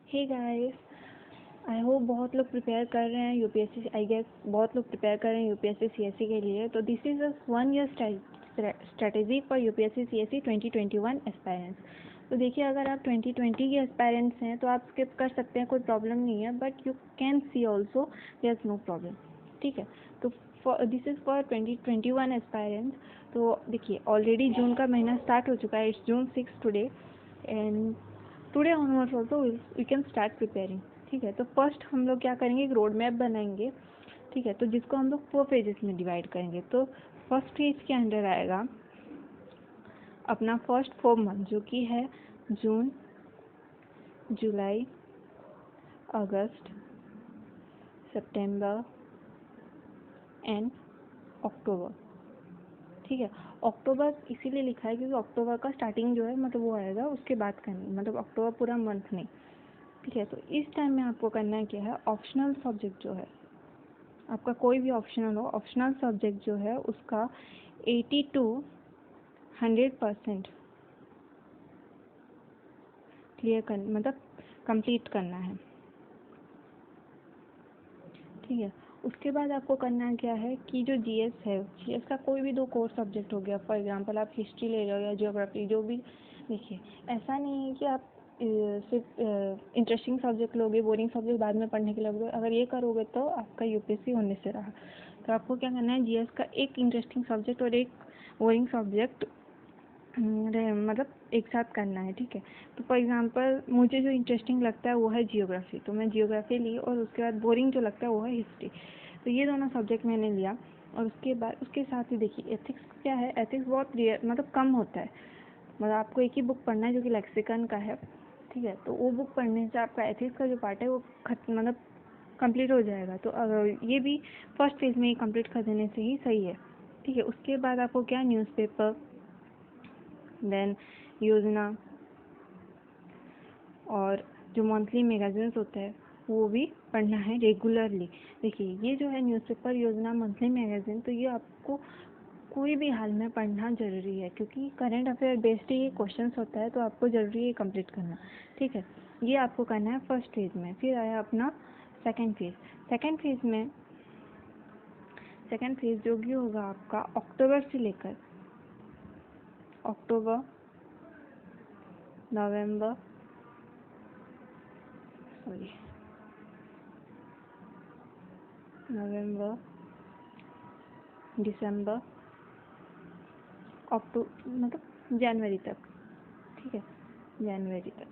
Hey guys, I hope बहुत लोग prepare कर रहे हैं यूपीएससी। आई गेस बहुत लोग प्रिपेयर कर रहे हैं यूपीएससी सीएससी के लिए। तो this is a 1 year strategy for UPSC CSC 2021 aspirants. तो देखिए, अगर आप 2020 के एस्पायरेंट्स हैं तो आप स्किप कर सकते हैं, कोई प्रॉब्लम नहीं है, but you can see also, there is no problem. ठीक है, तो दिस इज़ फॉर 2021 एस्पायरेंट्स। तो देखिए, ऑलरेडी जून का महीना स्टार्ट हो चुका है। It's June 6 today, and today onwards also we can start preparing. ठीक है, तो फर्स्ट हम लोग क्या करेंगे, एक रोड मैप बनाएंगे। ठीक है, तो जिसको हम लोग 4 फेजेस में डिवाइड करेंगे। तो फर्स्ट फेज के अंदर आएगा अपना फर्स्ट 4 मंथ, जो कि है जून, जुलाई, अगस्त, सितंबर एंड अक्टूबर। ठीक है, अक्टूबर इसीलिए लिखा है क्योंकि अक्टूबर का स्टार्टिंग जो है मतलब वो आएगा उसके बाद करनी, मतलब अक्टूबर पूरा मंथ नहीं। ठीक है, तो इस टाइम में आपको करना क्या है, ऑप्शनल सब्जेक्ट जो है आपका, कोई भी ऑप्शनल हो, ऑप्शनल सब्जेक्ट जो है उसका 80 to 100% क्लियर कर, मतलब कंप्लीट करना है। ठीक है, उसके बाद आपको करना क्या है कि जो जीएस है, जीएस का कोई भी 2 कोर सब्जेक्ट हो गया, फॉर एग्जांपल आप हिस्ट्री ले लो या ज्योग्राफी, जो भी। देखिए, ऐसा नहीं है कि आप सिर्फ इंटरेस्टिंग सब्जेक्ट लोगे, बोरिंग सब्जेक्ट बाद में पढ़ने के लिए। अगर ये करोगे तो आपका यूपीएससी होने से रहा। तो आपको क्या करना है, जीएस का एक इंटरेस्टिंग सब्जेक्ट और एक बोरिंग सब्जेक्ट मतलब एक साथ करना है। ठीक है, तो फॉर एग्जांपल मुझे जो इंटरेस्टिंग लगता है वो है जियोग्राफी, तो मैं जियोग्राफी ली, और उसके बाद बोरिंग जो लगता है वो है हिस्ट्री। तो ये दोनों सब्जेक्ट मैंने लिया। और उसके बाद उसके साथ ही देखिए, एथिक्स क्या है, एथिक्स बहुत रेयर, मतलब कम होता है। मतलब आपको एक ही बुक पढ़ना है जो कि लेक्सिकन का है। ठीक है, तो वो बुक पढ़ने से आपका एथिक्स का जो पार्ट है वो मतलब कंप्लीट हो जाएगा। तो ये भी फर्स्ट फेज में ही कंप्लीट कर देने से ही सही है। ठीक है, उसके बाद आपको क्या, न्यूज़पेपर, देन योजना, और जो मंथली मैगजीन्स होते हैं वो भी पढ़ना है रेगुलरली। देखिए, ये जो है न्यूज़पेपर, योजना, मंथली मैगजीन, तो ये आपको कोई भी हाल में पढ़ना ज़रूरी है क्योंकि करंट अफेयर बेस्ड ये क्वेश्चंस होता है, तो आपको ज़रूरी है कंप्लीट करना। ठीक है, ये आपको करना है फर्स्ट फेज में। फिर आया अपना सेकेंड फेज। सेकेंड फेज जो भी होगा आपका अक्टूबर से लेकर अक्टूबर, नवंबर, दिसंबर, अक्टूबर, मतलब जनवरी तक। ठीक है, जनवरी तक।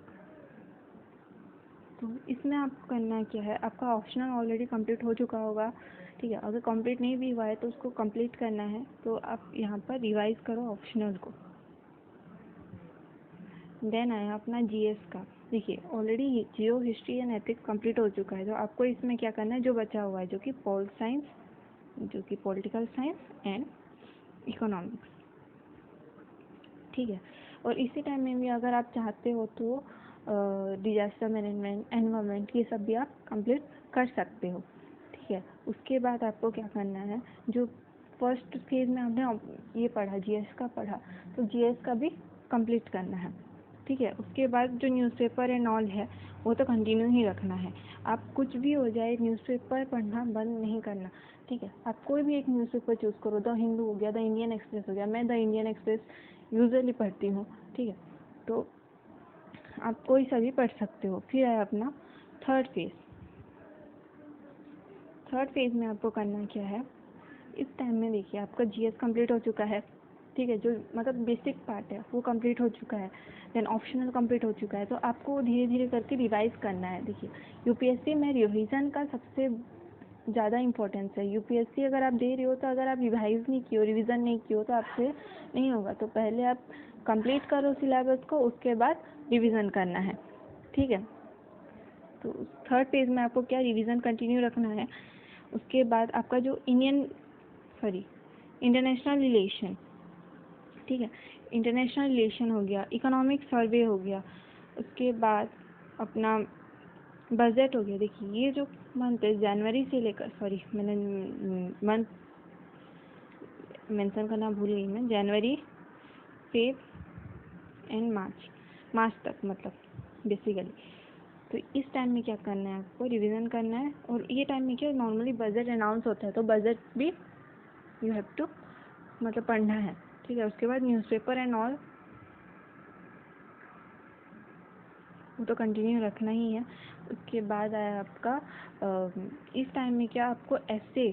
तो इसमें आपको करना क्या है, आपका ऑप्शनल ऑलरेडी कंप्लीट हो चुका होगा। ठीक है, अगर कंप्लीट नहीं भी हुआ है तो उसको कंप्लीट करना है। तो आप यहाँ पर रिवाइज करो ऑप्शनल को। देन आया अपना जीएस का। देखिए, already Jio, history and ethics complete हो चुका है। तो आपको इसमें क्या करना है, जो बचा हुआ है, जो कि पॉलिटिकल साइंस एंड इकोनॉमिक्स। ठीक है, और इसी टाइम में भी अगर आप चाहते हो तो डिजास्टर मैनेजमेंट, एनवायरनमेंट, ये सब भी आप कंप्लीट कर सकते हो। ठीक है, उसके बाद आपको क्या करना है, जो फर्स्ट फेज में आपने ये पढ़ा, जीएस का पढ़ा, तो जीएस का भी कंप्लीट करना है। ठीक है, उसके बाद जो न्यूज़पेपर एंड ऑल है वो तो कंटिन्यू ही रखना है। आप कुछ भी हो जाए, न्यूज़पेपर पढ़ना बंद नहीं करना। ठीक है, आप कोई भी एक न्यूज़पेपर चूज़ करो, द हिंदू हो गया, द इंडियन एक्सप्रेस हो गया। मैं द इंडियन एक्सप्रेस यूजुअली पढ़ती हूँ। ठीक है, तो आप कोई सा भी पढ़ सकते हो। फिर है अपना थर्ड फेज। थर्ड फेज में आपको करना क्या है, इस टाइम में देखिए आपका जीएस कंप्लीट हो चुका है। ठीक है, जो मतलब बेसिक पार्ट है वो कंप्लीट हो चुका है। देन ऑप्शनल कंप्लीट हो चुका है। तो आपको धीरे धीरे करके रिवाइज करना है। देखिए, यूपीएससी में रिवीजन का सबसे ज़्यादा इम्पोर्टेंस है। यूपीएससी अगर आप दे रहे हो तो अगर आप रिवाइज नहीं किए हो, रिवीजन नहीं किए हो, तो आपसे नहीं होगा। तो पहले आप कंप्लीट करो सिलेबस को, उसके बाद रिवीजन करना है। ठीक है, तो थर्ड पेज में आपको क्या, रिवीजन कंटिन्यू रखना है। उसके बाद आपका जो इंटरनेशनल रिलेशन, ठीक है, इंटरनेशनल रिलेशन हो गया, इकोनॉमिक सर्वे हो गया, उसके बाद अपना बजट हो गया। देखिए, ये जो मंथ है जनवरी से लेकर, मैंने मंथ मेंशन करना भूल गई मैं, जनवरी, फेब एंड मार्च तक, मतलब बेसिकली। तो इस टाइम में क्या करना है, आपको रिवीजन करना है। और ये टाइम में क्या नॉर्मली बजट अनाउंस होता है, तो बजट भी यू हैव टू मतलब पढ़ना है, ठीक है। उसके बाद न्यूज़पेपर एंड ऑल वो तो कंटिन्यू रखना ही है। उसके बाद आया आपका इस टाइम में क्या आपको एसए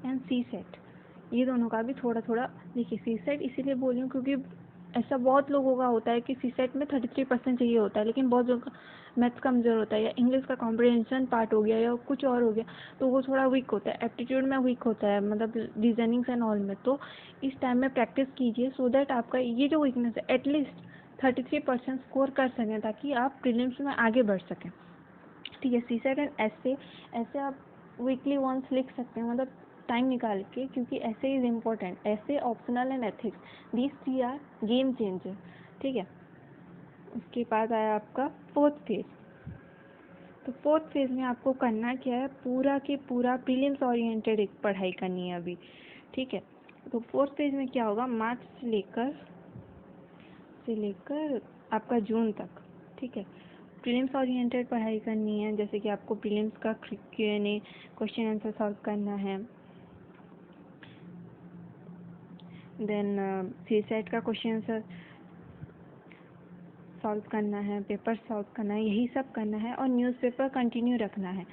एंड सी सेट, ये दोनों का भी थोड़ा थोड़ा देखिए। सी सेट इसीलिए बोल रही हूँ क्योंकि ऐसा बहुत लोगों का होता है कि सी सेट में 33% चाहिए होता है, लेकिन बहुत लोगों का मैथ्स कमज़ोर होता है या इंग्लिश का कॉम्प्रिहेंशन पार्ट हो गया या कुछ और हो गया, तो वो थोड़ा वीक होता है। एप्टीट्यूड में वीक होता है, मतलब रीजनिंग्स एंड ऑल में। तो इस टाइम में प्रैक्टिस कीजिए सो दैट आपका ये जो वीकनेस है एटलीस्ट 33% स्कोर कर सकें, ताकि आप प्रीलिम्स में आगे बढ़ सकें, ठीक है। सी सेट एंड एसए, ऐसे आप वीकली वंस लिख सकते हैं, मतलब टाइम निकाल के, क्योंकि ऐसे इज इम्पोर्टेंट। ऐसे optional and ethics, these three are game changer, ठीक है। उसके बाद आया आपका फोर्थ फेज। तो फोर्थ फेज में आपको करना क्या है, पूरा के पूरा प्रीलिम्स ओरिएंटेड एक पढ़ाई करनी है अभी, ठीक है। तो फोर्थ फेज में क्या होगा, मार्च से लेकर आपका जून तक, ठीक है। प्रीलिम्स ओरिएंटेड पढ़ाई करनी है, जैसे कि आपको प्रीलिम्स का Q&A क्वेश्चन आंसर सॉल्व करना है, देन सी सेट का क्वेश्चन आंसर सॉल्व करना है, पेपर सॉल्व करना है, यही सब करना है। और न्यूज़पेपर कंटिन्यू रखना है।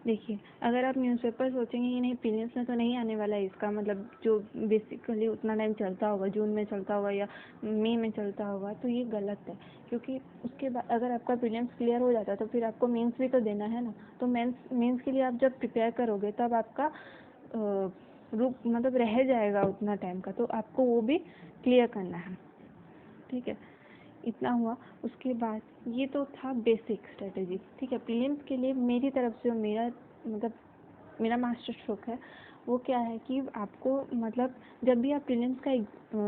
देखिए, अगर आप न्यूज़पेपर सोचेंगे कि नहीं प्रीलिम्स में तो नहीं आने वाला है इसका, मतलब जो बेसिकली उतना टाइम चलता होगा, जून में चलता होगा या मई में चलता होगा, तो ये गलत है। क्योंकि उसके बाद अगर आपका प्रीलिम्स क्लियर हो जाता है तो फिर आपको मेंस भी तो देना है ना। तो मेंस के लिए आप जब प्रिपेयर करोगे तब आपका रूप मतलब रह जाएगा उतना टाइम का, तो आपको वो भी क्लियर करना है, ठीक है। इतना हुआ। उसके बाद ये तो था बेसिक स्ट्रेटेजी, ठीक है। प्रीलिम्स के लिए मेरी तरफ से मेरा मतलब मेरा मास्टर स्ट्रोक है वो क्या है कि आपको मतलब जब भी आप प्रीलिम्स का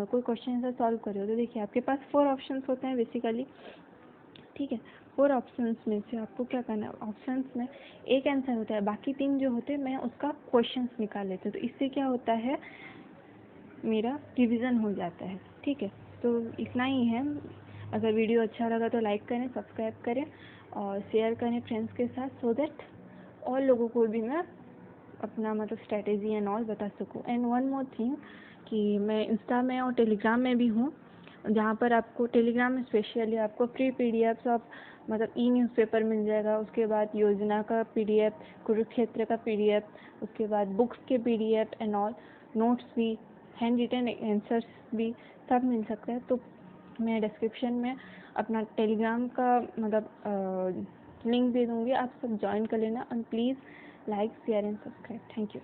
कोई क्वेश्चन आंसर सॉल्व कर रहे हो, तो देखिए आपके पास 4 ऑप्शंस होते हैं बेसिकली, ठीक है। 4 ऑप्शंस में से आपको क्या करना है, ऑप्शंस में एक आंसर होता है, बाकी 3 जो होते हैं मैं उसका क्वेश्चंस निकाल लेती हूँ। तो इससे क्या होता है, मेरा रिवीजन हो जाता है, ठीक है। तो इतना ही है। अगर वीडियो अच्छा लगा तो लाइक करें, सब्सक्राइब करें और शेयर करें फ्रेंड्स के साथ, सो दैट और लोगों को भी मैं अपना मतलब स्ट्रैटेजी एंड ऑल बता सकूं। एंड वन मोर थिंग कि मैं इंस्टा में और टेलीग्राम में भी हूँ, जहाँ पर आपको टेलीग्राम में स्पेशली आपको फ्री पीडीएफ्स ऑफ मतलब ई न्यूज़पेपर मिल जाएगा। उसके बाद योजना का पीडीएफ, कुरुक्षेत्र का पीडीएफ, उसके बाद बुक्स के पीडीएफ एंड ऑल, नोट्स भी, हैंड रिटन आंसर्स भी सब मिल सकता है। तो मैं डिस्क्रिप्शन में अपना टेलीग्राम का मतलब लिंक दे दूँगी, आप सब ज्वाइन कर लेना। And please like share and subscribe. Thank you.